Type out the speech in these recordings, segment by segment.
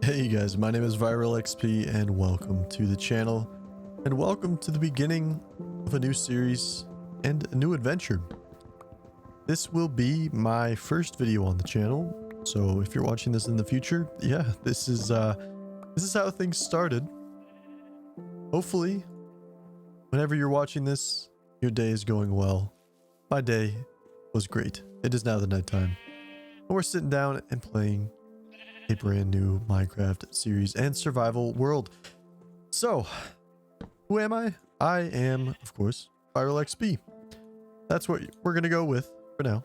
Hey guys, my name is ViralXP and welcome to the channel, and welcome to the beginning of a new series and a new adventure. This will be my first video on the channel, so if you're watching this in the future, yeah, this is how things started. Hopefully, whenever you're watching this, your day is going well. My day was great. It is now the nighttime, and we're sitting down and playing a brand new Minecraft series and survival world. So, who am I? I am, of course, ViralXP. That's what we're gonna go with for now.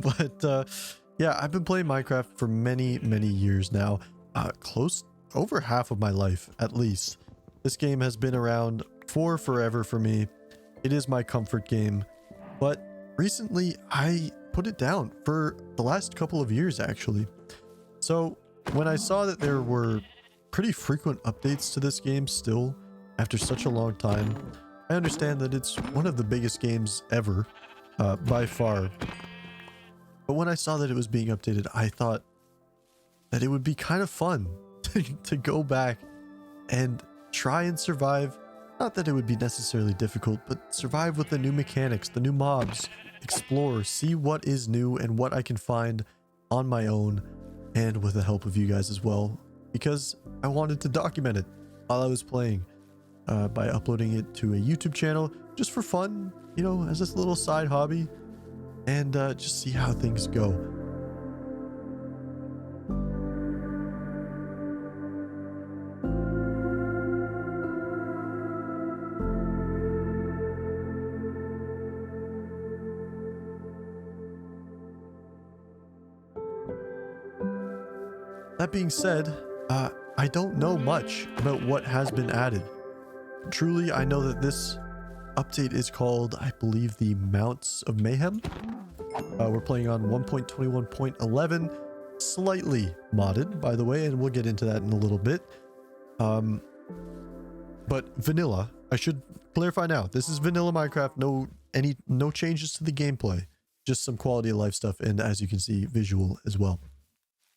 But yeah, I've been playing Minecraft for many years now. Close over half of my life, at least. This game has been around for forever for me. It is my comfort game. But recently, I put it down for the last couple of years, actually. So when I saw that there were pretty frequent updates to this game still after such a long time, I understand that it's one of the biggest games ever, by far. But when I saw that it was being updated, I thought that it would be kind of fun to go back and try and survive. Not that it would be necessarily difficult, but survive with the new mechanics, the new mobs, explore, see what is new and what I can find on my own, and with the help of you guys as well, because I wanted to document it while I was playing by uploading it to a YouTube channel just for fun, you know, as this little side hobby, and just see how things go. That being said, I don't know much about what has been added. Truly, I know that this update is called, I believe, the Mounts of Mayhem. We're playing on 1.21.11, slightly modded, by the way, and we'll get into that in a little bit. But vanilla, I should clarify now, this is vanilla Minecraft, no changes to the gameplay, just some quality of life stuff, and as you can see, visual as well.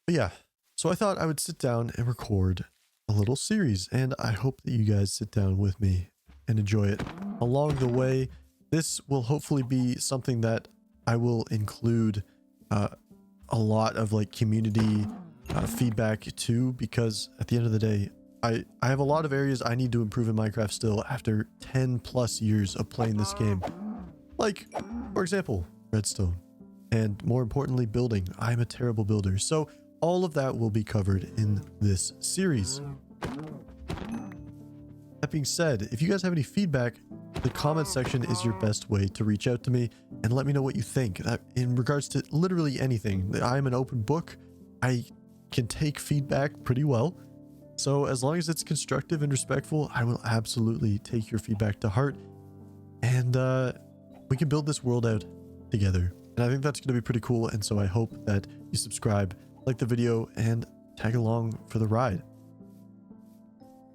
But yeah. So I thought I would sit down and record a little series, and I hope that you guys sit down with me and enjoy it along the way. This will hopefully be something that I will include a lot of like community feedback too, because at the end of the day, I have a lot of areas I need to improve in Minecraft still after 10 plus years of playing this game. Like, for example, redstone, and more importantly, building. I'm a terrible builder. So all of that will be covered in this series. That being said, if you guys have any feedback, the comment section is your best way to reach out to me and let me know what you think in regards to literally anything. I am an open book. I can take feedback pretty well. So as long as it's constructive and respectful, I will absolutely take your feedback to heart, and we can build this world out together. And I think that's going to be pretty cool. And so I hope that you subscribe, like the video, and tag along for the ride.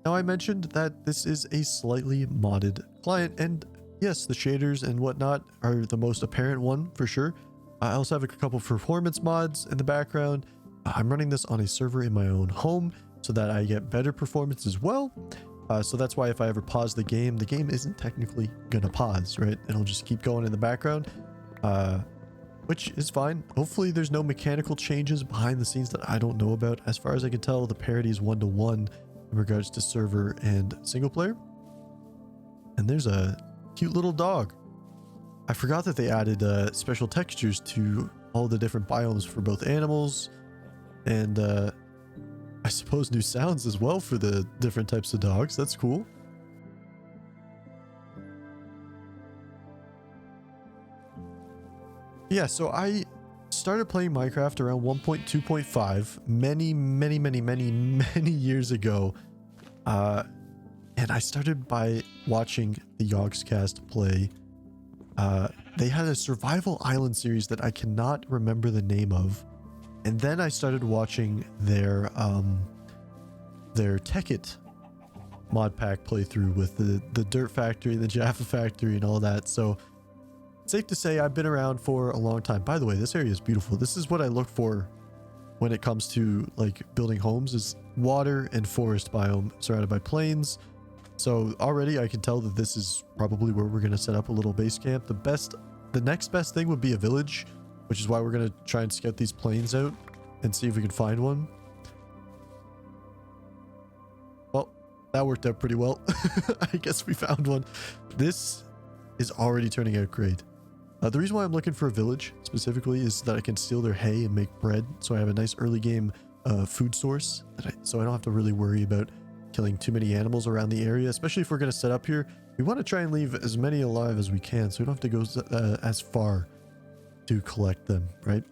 Now, I mentioned that this is a slightly modded client, and yes, the shaders and whatnot are the most apparent one for sure. I also have a couple performance mods in the background. I'm running this on a server in my own home so that I get better performance as well. So that's why if I ever pause the game isn't technically gonna pause, right? It'll just keep going in the background. Which is fine. Hopefully there's no mechanical changes behind the scenes that I don't know about. As far as I can tell, the parity is 1-to-1 in regards to server and single player. And there's a cute little dog. I forgot that they added special textures to all the different biomes for both animals, and I suppose new sounds as well for the different types of dogs. That's cool. Yeah, so I started playing Minecraft around 1.2.5 many years ago. And I started by watching the Yogscast play. They had a survival island series that I cannot remember the name of. And then I started watching their Tekkit mod pack playthrough with the Dirt Factory, the Jaffa Factory, and all that. So safe to say I've been around for a long time. By the way, this area is beautiful. This is what I look for when it comes to like building homes is water and forest biome surrounded by plains. So already I can tell that this is probably where we're going to set up a little base camp. The next best thing would be a village, which is why we're going to try and scout these plains out and see if we can find one. Well, that worked out pretty well. I guess we found one. This is already turning out great. The reason why I'm looking for a village specifically is that I can steal their hay and make bread. So I have a nice early game food source. So I don't have to really worry about killing too many animals around the area, especially if we're going to set up here. We want to try and leave as many alive as we can, so we don't have to go as far to collect them, right?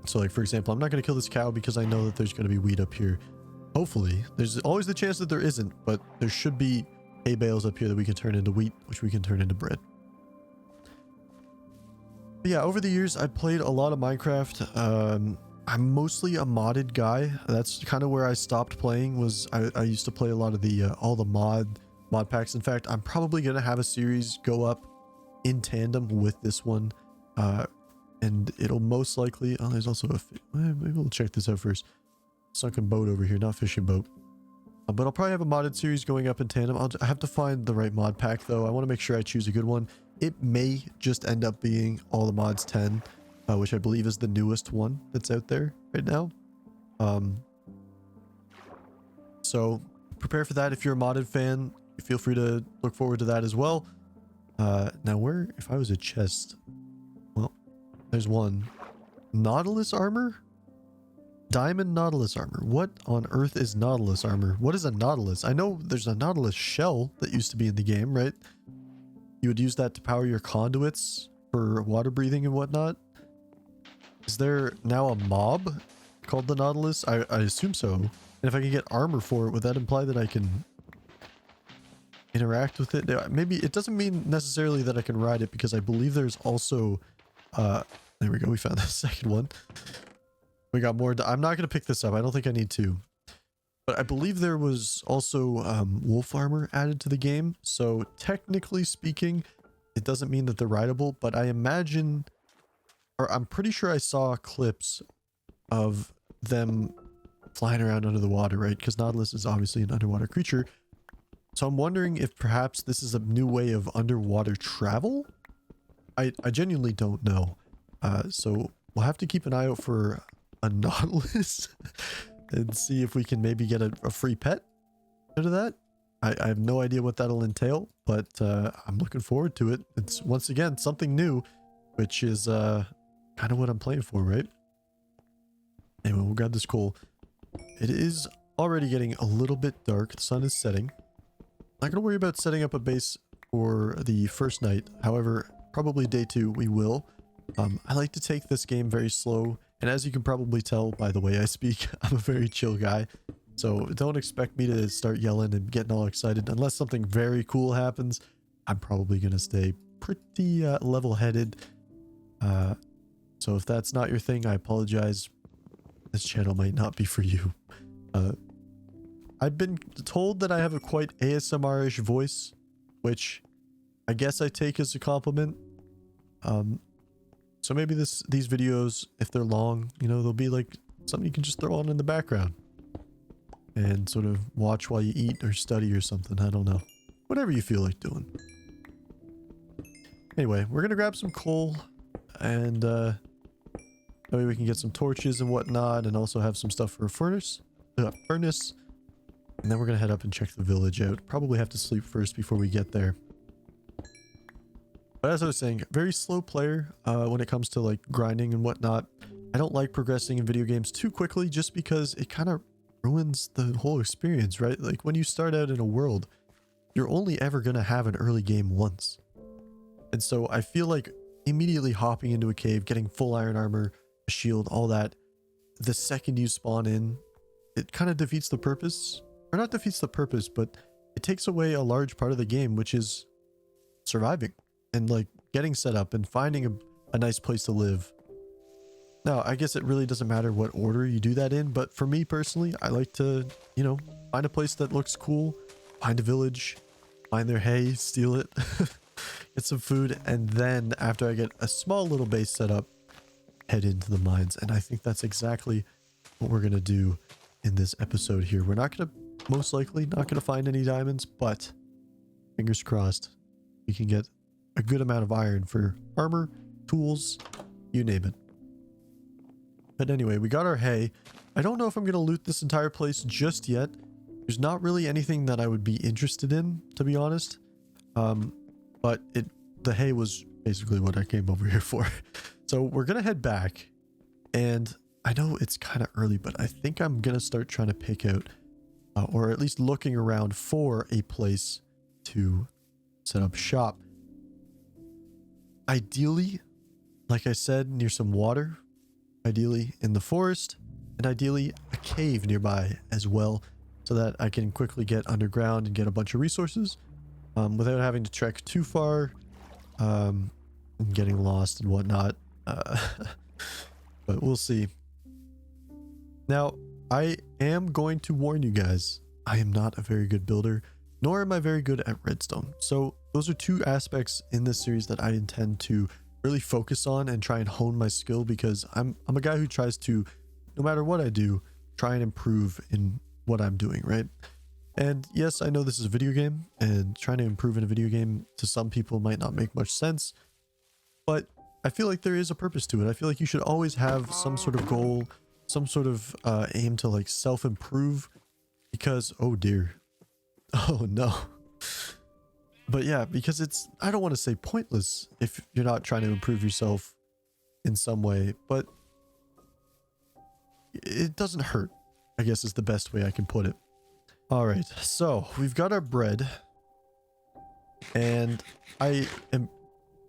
So like, for example, I'm not going to kill this cow because I know that there's going to be wheat up here. Hopefully. There's always the chance that there isn't, but there should be hay bales up here that we can turn into wheat, which we can turn into bread. But yeah, over the years, I played a lot of Minecraft. I'm mostly a modded guy. That's kind of where I stopped playing. Was I used to play a lot of the all the mod packs. In fact, I'm probably gonna have a series go up in tandem with this one, and it'll most likely. Oh, there's also a. Maybe we'll check this out first. Sunken boat over here, not fishing boat. But I'll probably have a modded series going up in tandem. I have to find the right mod pack though. I want to make sure I choose a good one. It may just end up being all the mods 10. Which I believe is the newest one that's out there right now. So prepare for that. If you're a modded fan, feel free to look forward to that as well. Now if I was a chest, well, there's one. Nautilus armor? Diamond Nautilus armor. What on earth is Nautilus armor? What is a Nautilus? I know there's a Nautilus shell that used to be in the game, right? You would use that to power your conduits for water breathing and whatnot. Is there now a mob called the Nautilus? I assume so. And if I can get armor for it, would that imply that I can interact with it? Maybe it doesn't mean necessarily that I can ride it, because I believe there's also... there we go. We found the second one. We got more. I'm not going to pick this up. I don't think I need to. But I believe there was also wolf armor added to the game. So technically speaking, it doesn't mean that they're rideable, but I imagine... Or I'm pretty sure I saw clips of them flying around under the water, right? Because Nautilus is obviously an underwater creature. So I'm wondering if perhaps this is a new way of underwater travel? I genuinely don't know. So we'll have to keep an eye out for a Nautilus and see if we can maybe get a free pet out of that. I have no idea what that'll entail, but I'm looking forward to it. It's, once again, something new, which is... kind of what I'm playing for, right? Anyway, we'll grab this coal. It is already getting a little bit dark. The sun is setting. Not gonna worry about setting up a base for the first night. However, probably day 2 we will. I like to take this game very slow, and as you can probably tell by the way I speak, I'm a very chill guy. So don't expect me to start yelling and getting all excited unless something very cool happens. I'm probably gonna stay pretty level-headed. So if that's not your thing, I apologize. This channel might not be for you. I've been told that I have a quite ASMR-ish voice, which I guess I take as a compliment. So maybe these videos, if they're long, you know, they'll be like something you can just throw on in the background and sort of watch while you eat or study or something. I don't know. Whatever you feel like doing. Anyway, we're gonna grab some coal and maybe we can get some torches and whatnot, and also have some stuff for a furnace. And then we're gonna head up and check the village out. Probably have to sleep first before we get there. But as I was saying, very slow player when it comes to like grinding and whatnot. I don't like progressing in video games too quickly, just because it kind of ruins the whole experience, right? Like when you start out in a world, you're only ever gonna have an early game once. And so I feel like immediately hopping into a cave, getting full iron armor, a shield, all that, the second you spawn in, it kind of defeats the purpose. Or not defeats the purpose, but it takes away a large part of the game, which is surviving and like getting set up and finding a nice place to live. Now, I guess it really doesn't matter what order you do that in, but for me personally, I like to, you know, find a place that looks cool, find a village, find their hay, steal it, get some food, and then after I get a small little base set up, head into the mines. And I think that's exactly what we're going to do in this episode here. We're not going to, most likely, not going to find any diamonds, but fingers crossed, we can get a good amount of iron for armor, tools, you name it. But anyway, we got our hay. I don't know if I'm going to loot this entire place just yet. There's not really anything that I would be interested in, to be honest. But the hay was basically what I came over here for. So we're going to head back. And I know it's kind of early, but I think I'm going to start trying to pick out, or at least looking around for a place to set up shop. Ideally, like I said, near some water. Ideally in the forest, and ideally a cave nearby as well, so that I can quickly get underground and get a bunch of resources without having to trek too far and getting lost and whatnot. But we'll see. Now, I am going to warn you guys, I am not a very good builder, nor am I very good at redstone. So those are two aspects in this series that I intend to really focus on and try and hone my skill, because I'm a guy who tries to, no matter what I do, try and improve in what I'm doing, right? And yes, I know this is a video game, and trying to improve in a video game to some people might not make much sense, but I feel like there is a purpose to it. I feel like you should always have some sort of goal, some sort of aim to like self-improve, because, oh dear, oh no. But yeah, because it's, I don't want to say pointless if you're not trying to improve yourself in some way, but it doesn't hurt, I guess is the best way I can put it. All right, so we've got our bread, and I am,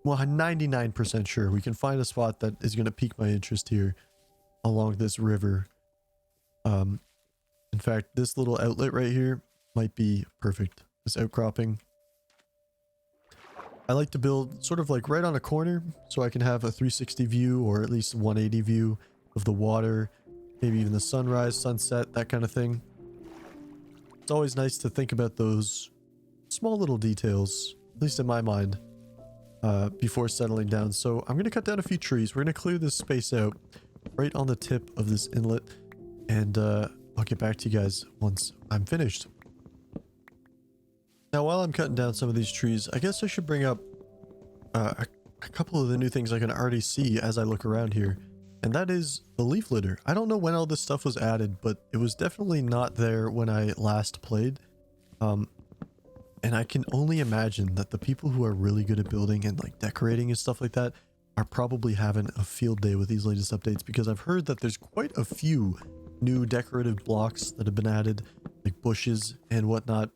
well, 99% sure we can find a spot that is going to pique my interest here along this river. In fact, this little outlet right here might be perfect. This outcropping. I like to build sort of like right on a corner, so I can have a 360 view, or at least 180 view of the water, maybe even the sunrise, sunset, that kind of thing. It's always nice to think about those small little details, at least in my mind, before settling down. So I'm going to cut down a few trees. We're going to clear this space out right on the tip of this inlet, and I'll get back to you guys once I'm finished. Now, while I'm cutting down some of these trees, I guess I should bring up a couple of the new things I can already see as I look around here. And that is the leaf litter. I don't know when all this stuff was added, but it was definitely not there when I last played. And I can only imagine that the people who are really good at building and like decorating and stuff like that are probably having a field day with these latest updates, because I've heard that there's quite a few new decorative blocks that have been added, like bushes and whatnot.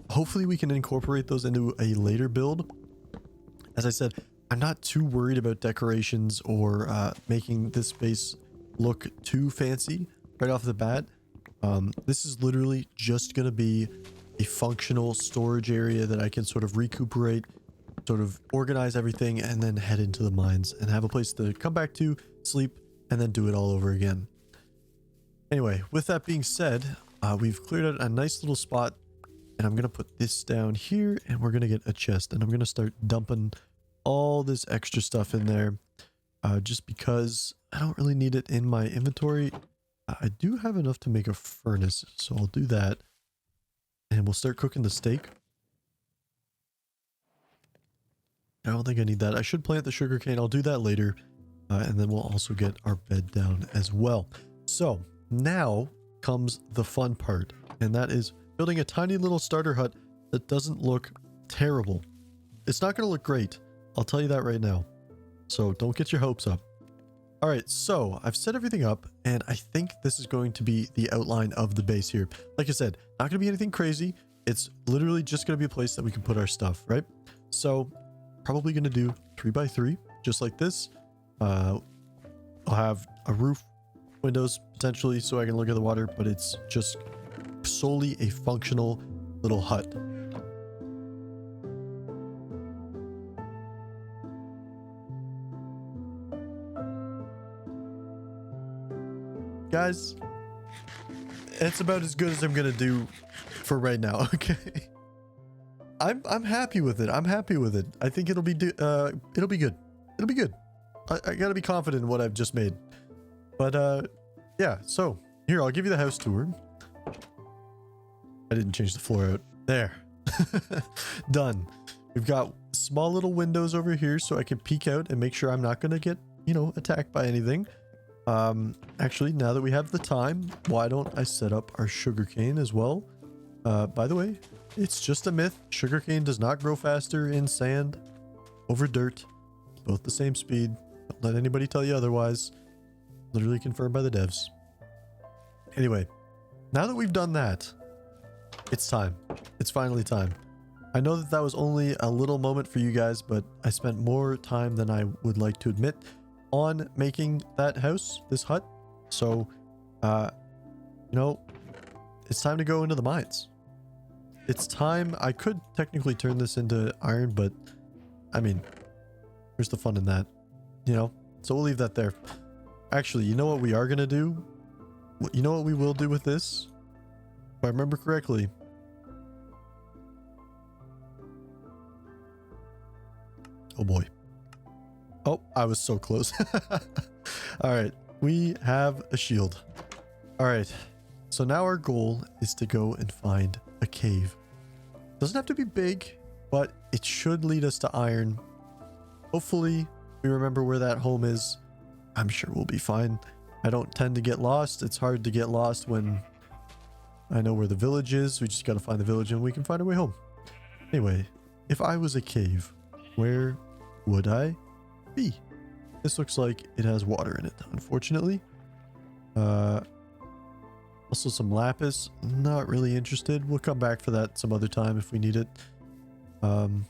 Hopefully we can incorporate those into a later build. As I said, I'm not too worried about decorations or making this space look too fancy right off the bat. This is literally just going to be a functional storage area that I can sort of recuperate, sort of organize everything, and then head into the mines and have a place to come back to, sleep, and then do it all over again. Anyway, with that being said, we've cleared out a nice little spot, and I'm going to put this down here, and we're going to get a chest, and I'm going to start dumping all this extra stuff in there, just because I don't really need it in my inventory. I do have enough to make a furnace, so I'll do that, and we'll start cooking the steak. I don't think I need that. I should plant the sugarcane. I'll do that later, and then we'll also get our bed down as well. So now comes the fun part, and that is building a tiny little starter hut that doesn't look terrible. It's not going to look great, I'll tell you that right now, so don't get your hopes up. All right, so I've set everything up, and I think this is going to be the outline of the base here. Like I said, not going to be anything crazy. It's literally just going to be a place that we can put our stuff, right? So probably going to do 3x3, just like this. I'll have a roof, windows potentially, so I can look at the water, but it's just solely a functional little hut. Guys, it's about as good as I'm gonna do for right now. Okay, I'm happy with it. I'm happy with it. I think it'll be good. It'll be good. I gotta be confident in what I've just made. But yeah, so here, I'll give you the house tour. I didn't change the floor out. There. Done. We've got small little windows over here so I can peek out and make sure I'm not going to get, you know, attacked by anything. Actually, now that we have the time, why don't I set up our sugarcane as well? By the way, it's just a myth. Sugarcane does not grow faster in sand over dirt. Both the same speed. Don't let anybody tell you otherwise. Literally confirmed by the devs. Anyway, now that we've done that, it's time. It's finally time. I know that that was only a little moment for you guys, but I spent more time than I would like to admit on making that house, this hut. So, you know, it's time to go into the mines. It's time. I could technically turn this into iron, but I mean, where's the fun in that? You know, so we'll leave that there. Actually, you know what we are going to do? You know what we will do with this? If I remember correctly. Oh boy. Oh, I was so close. All right, we have a shield. All right, so now our goal is to go and find a cave. Doesn't have to be big, but it should lead us to iron. Hopefully, we remember where that home is. I'm sure we'll be fine. I don't tend to get lost. It's hard to get lost when I know where the village is. We just got to find the village and we can find our way home. Anyway, if I was a cave, where would I be? This looks like it has water in it, unfortunately. Also some lapis. Not really interested. We'll come back for that some other time if we need it. What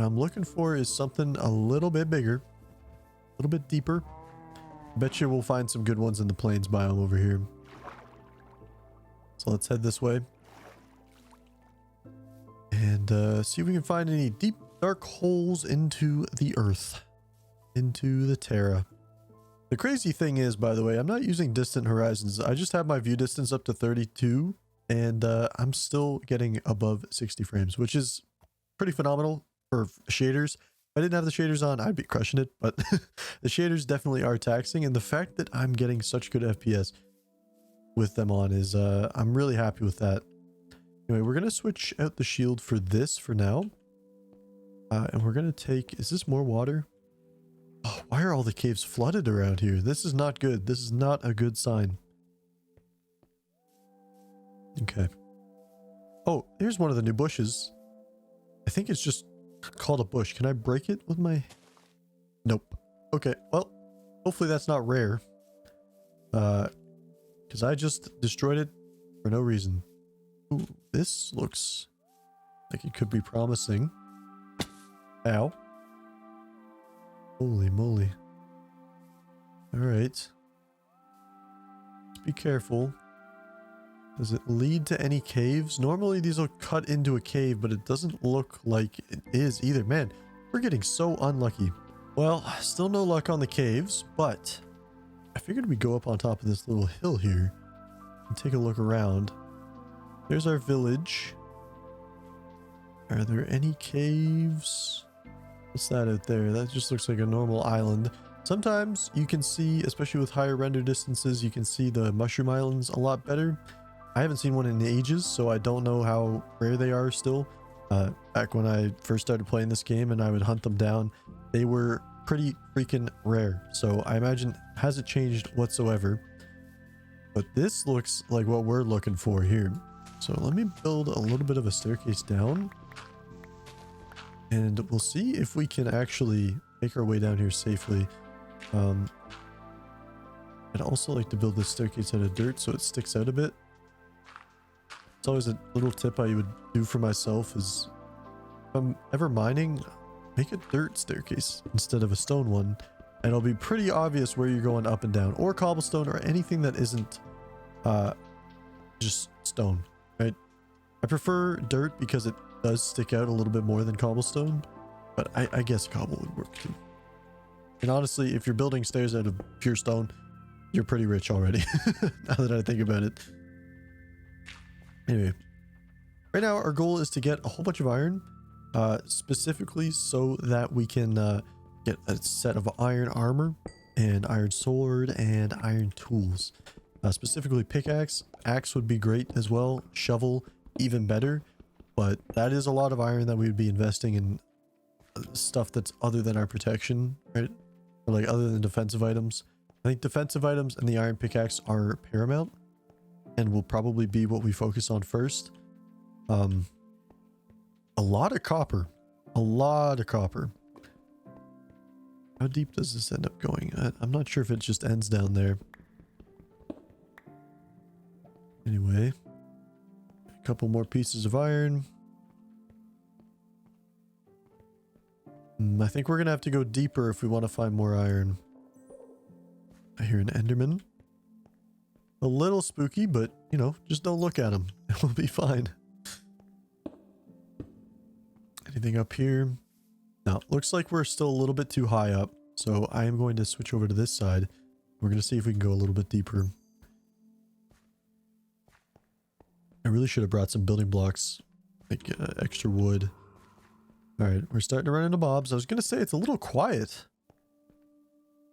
I'm looking for is something a little bit bigger, a little bit deeper. Bet you we'll find some good ones in the plains biome over here. So let's head this way and see if we can find any deep dark holes into the earth, into the Terra. The crazy thing is, by the way, I'm not using distant horizons. I just have my view distance up to 32 and I'm still getting above 60 frames, which is pretty phenomenal for shaders. If I didn't have the shaders on, I'd be crushing it, but the shaders definitely are taxing, and the fact that I'm getting such good FPS with them on is, I'm really happy with that. Anyway, we're going to switch out the shield for this for now. And we're going to take, is this more water? Oh, why are all the caves flooded around here? This is not good. This is not a good sign. Okay. Oh, here's one of the new bushes. I think it's just called a bush. Can I break it with my... Nope. Okay, well, hopefully that's not rare. Because I just destroyed it for no reason. Ooh, this looks like it could be promising. Ow. Holy moly. Alright. Be careful. Does it lead to any caves? Normally these will cut into a cave, but it doesn't look like it is either. Man, we're getting so unlucky. Well, still no luck on the caves, but I figured we'd go up on top of this little hill here and take a look around. There's our village. Are there any caves? What's that out there? That just looks like a normal island. Sometimes you can see, especially with higher render distances, you can see the mushroom islands a lot better. I haven't seen one in ages, so I don't know how rare they are still. Back when I first started playing this game and I would hunt them down, they were pretty freaking rare. So I imagine it hasn't changed whatsoever. But this looks like what we're looking for here. So let me build a little bit of a staircase down. And we'll see if we can actually make our way down here safely. I'd also like to build this staircase out of dirt so it sticks out a bit. It's always a little tip I would do for myself is if I'm ever mining, make a dirt staircase instead of a stone one. And it'll be pretty obvious where you're going up and down, or cobblestone, or anything that isn't just stone, right? I prefer dirt because it does stick out a little bit more than cobblestone, but I guess cobble would work too. And honestly, if you're building stairs out of pure stone, you're pretty rich already, now that I think about it. Anyway, right now our goal is to get a whole bunch of iron, specifically so that we can get a set of iron armor. and iron sword and iron tools. Specifically pickaxe. Axe would be great as well. Shovel, even better. But that is a lot of iron that we would be investing in stuff that's other than our protection, right? Or like other than defensive items. I think defensive items and the iron pickaxe are paramount and will probably be what we focus on first. A lot of copper. A lot of copper. How deep does this end up going? I'm not sure if it just ends down there. Anyway. A couple more pieces of iron. I think we're going to have to go deeper if we want to find more iron. I hear an Enderman. A little spooky, but, you know, just don't look at him. It will be fine. Anything up here? No, looks like we're still a little bit too high up. So I am going to switch over to this side. We're going to see if we can go a little bit deeper. I really should have brought some building blocks, like extra wood. All right, we're starting to run into mobs. I was going to say it's a little quiet.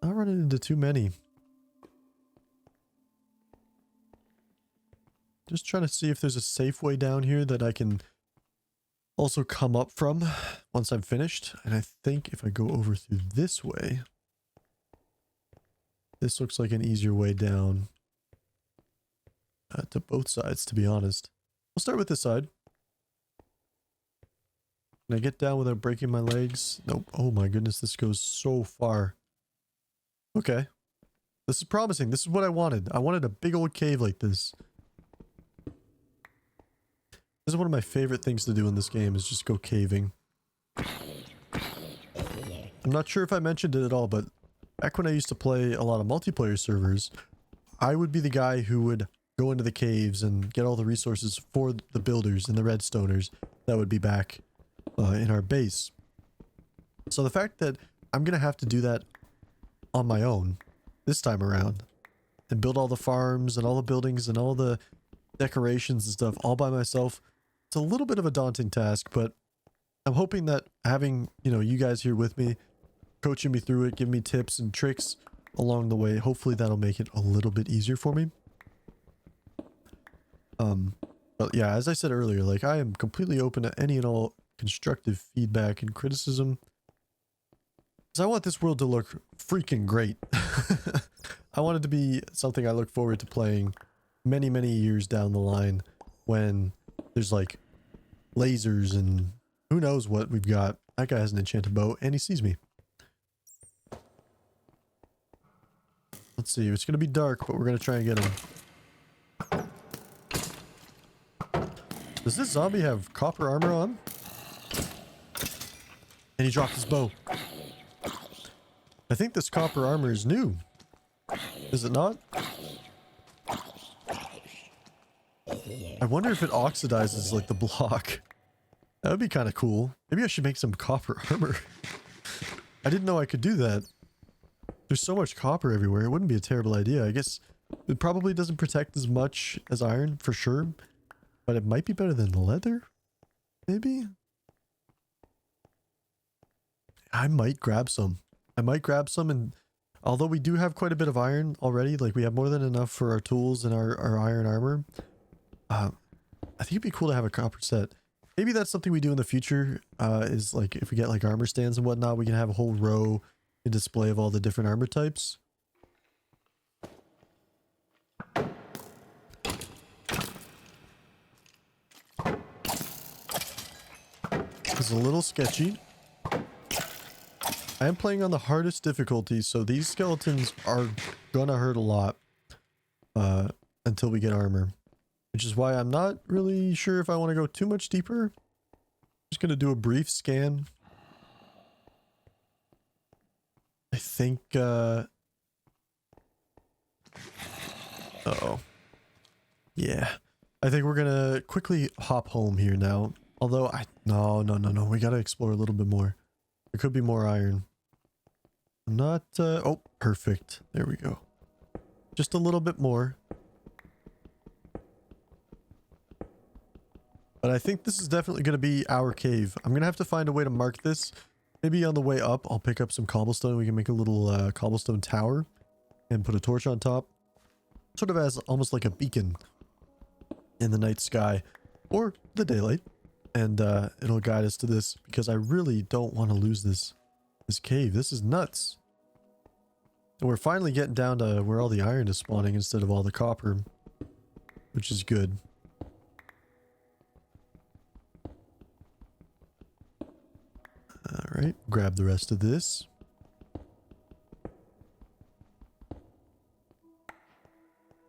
Not running into too many. Just trying to see if there's a safe way down here that I can also come up from once I'm finished. And I think if I go over through this way, this looks like an easier way down to both sides, to be honest. We'll start with this side. Can I get down without breaking my legs? Nope. Oh my goodness, this goes so far. Okay. This is promising. This is what I wanted. I wanted a big old cave like this. This is one of my favorite things to do in this game, is just go caving. I'm not sure if I mentioned it at all, but back when I used to play a lot of multiplayer servers, I would be the guy who would go into the caves and get all the resources for the builders and the redstoners that would be back in our base. So the fact that I'm going to have to do that on my own this time around and build all the farms and all the buildings and all the decorations and stuff all by myself, it's a little bit of a daunting task, but I'm hoping that having, you know, you guys here with me, coaching me through it, giving me tips and tricks along the way, hopefully that'll make it a little bit easier for me. But yeah, as I said earlier, like I am completely open to any and all constructive feedback and criticism. Because I want this world to look freaking great. I want it to be something I look forward to playing many, many years down the line when there's like lasers and who knows what we've got. That guy has an enchanted bow and he sees me. Let's see. It's going to be dark, but we're going to try and get him. Does this zombie have copper armor on? And he dropped his bow. I think this copper armor is new. Is it not? I wonder if it oxidizes like the block. That would be kind of cool. Maybe I should make some copper armor. I didn't know I could do that. There's so much copper everywhere. It wouldn't be a terrible idea. I guess it probably doesn't protect as much as iron for sure. But it might be better than leather? Maybe? I might grab some. I might grab some, and although we do have quite a bit of iron already, like we have more than enough for our tools and our iron armor, I think it'd be cool to have a copper set. Maybe that's something we do in the future, is like if we get like armor stands and whatnot, we can have a whole row, a display of all the different armor types. It's a little sketchy. I am playing on the hardest difficulty, so these skeletons are gonna hurt a lot until we get armor. Which is why I'm not really sure if I want to go too much deeper. Just gonna do a brief scan. I think, uh-oh. Yeah. I think we're gonna quickly hop home here now. Although, no. We gotta explore a little bit more. There could be more iron. I'm not, oh, perfect. There we go. Just a little bit more. But I think this is definitely going to be our cave. I'm going to have to find a way to mark this Maybe on the way up, I'll pick up some cobblestone. We can make a little cobblestone tower and put a torch on top. Sort of as almost like a beacon in the night sky or the daylight. And it'll guide us to this because I really don't want to lose this cave. This is nuts. And we're finally getting down to where all the iron is spawning instead of all the copper, which is good. All right, grab the rest of this.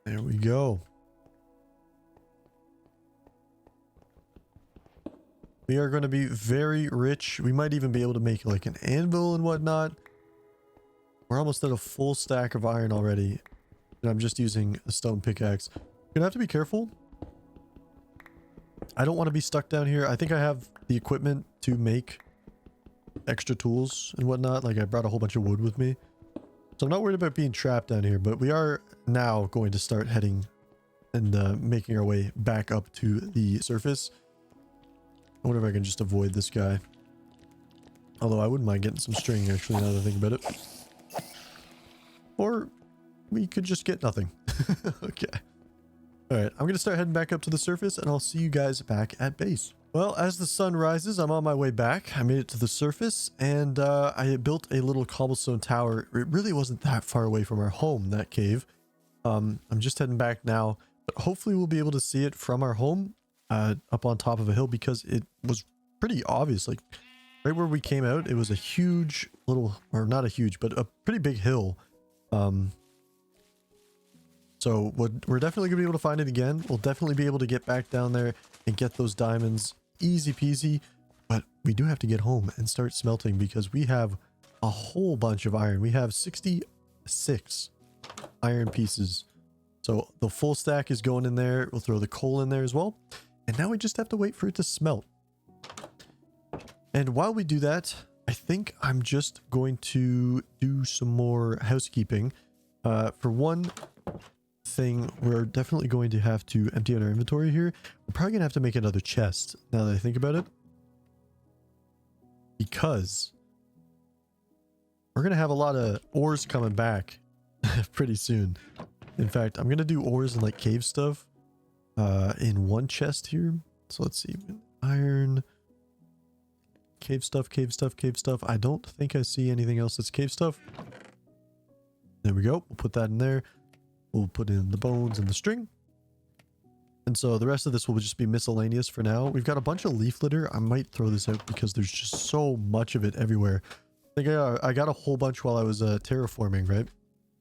There we go. We are going to be very rich. We might even be able to make like an anvil and whatnot. We're almost at a full stack of iron already. And I'm just using a stone pickaxe. Gonna have to be careful. I don't want to be stuck down here. I think I have the equipment to make extra tools and whatnot. Like I brought a whole bunch of wood with me. So I'm not worried about being trapped down here. But we are now going to start heading and making our way back up to the surface. I wonder if I can just avoid this guy. Although I wouldn't mind getting some string actually now that I think about it. Or we could just get nothing. Okay. Alright, I'm going to start heading back up to the surface and I'll see you guys back at base. Well, as the sun rises, I'm on my way back. I made it to the surface and I built a little cobblestone tower. It really wasn't that far away from our home, that cave. I'm just heading back now, but hopefully we'll be able to see it from our home up on top of a hill because it was pretty obvious. Like right where we came out, it was a huge little, or not a huge, but a pretty big hill. So we're definitely gonna be able to find it again. We'll definitely be able to get back down there and get those diamonds easy peasy, but we do have to get home and start smelting because we have a whole bunch of iron. We have 66 iron pieces. So the full stack is going in there. We'll throw the coal in there as well. And now we just have to wait for it to smelt. And while we do that, I think I'm just going to do some more housekeeping. For one thing, we're definitely going to have to empty out our inventory here. We're probably going to have to make another chest now that I think about it. Because we're going to have a lot of ores coming back pretty soon. In fact, I'm going to do ores and like cave stuff in one chest here. So let's see. Iron... Cave stuff, cave stuff, cave stuff. I don't think I see anything else that's cave stuff. There we go. We'll put that in there. We'll put in the bones and the string. And so the rest of this will just be miscellaneous for now. We've got a bunch of leaf litter. I might throw this out because there's just so much of it everywhere. I think I got a whole bunch while I was terraforming, right?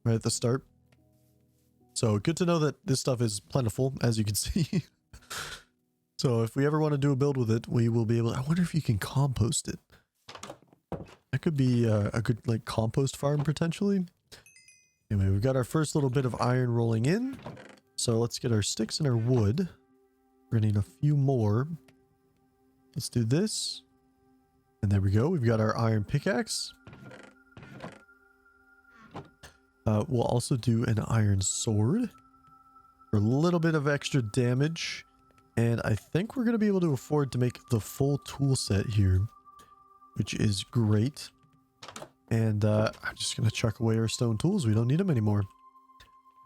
Right at the start. So good to know that this stuff is plentiful, as you can see. So if we ever want to do a build with it, we will be able to... I wonder if you can compost it. That could be a good like compost farm potentially. Anyway, we've got our first little bit of iron rolling in. So let's get our sticks and our wood. We're gonna need a few more. Let's do this. And there we go. We've got our iron pickaxe. We'll also do an iron sword for a little bit of extra damage. And I think we're going to be able to afford to make the full tool set here, which is great. And I'm just going to chuck away our stone tools. We don't need them anymore.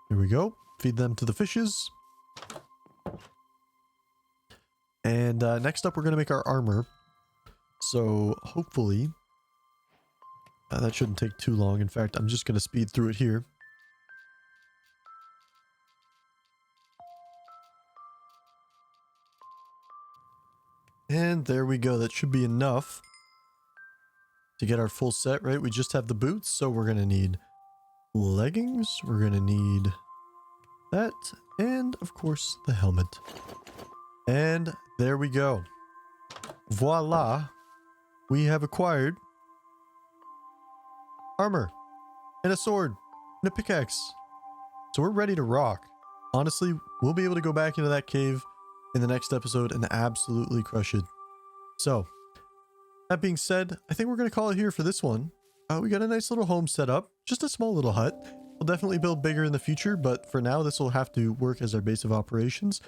There we go. Feed them to the fishes. And next up, we're going to make our armor. So hopefully that shouldn't take too long. In fact, I'm just going to speed through it here. And there we go. That should be enough to get our full set, right? We just have the boots, so we're going to need leggings. We're going to need that. And, of course, the helmet. And there we go. Voila. We have acquired armor and a sword and a pickaxe. So we're ready to rock. Honestly, we'll be able to go back into that cave in the next episode and absolutely crush it. So, that being said, I think we're going to call it here for this one. We got a nice little home set up, just a small little hut. We'll definitely build bigger in the future, but for now, this will have to work as our base of operations.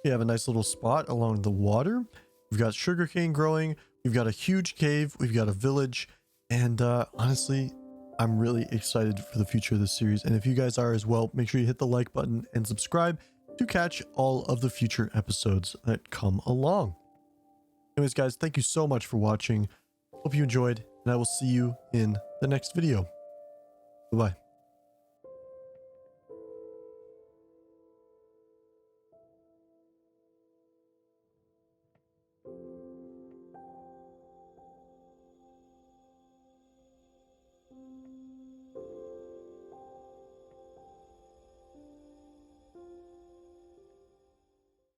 We have a nice little spot along the water. We've got sugarcane growing. We've got a huge cave. We've got a village. And honestly, I'm really excited for the future of this series. And if you guys are as well, make sure you hit the like button and subscribe to catch all of the future episodes that come along. Anyways, guys, thank you so much for watching. Hope you enjoyed, and I will see you in the next video. Bye-bye.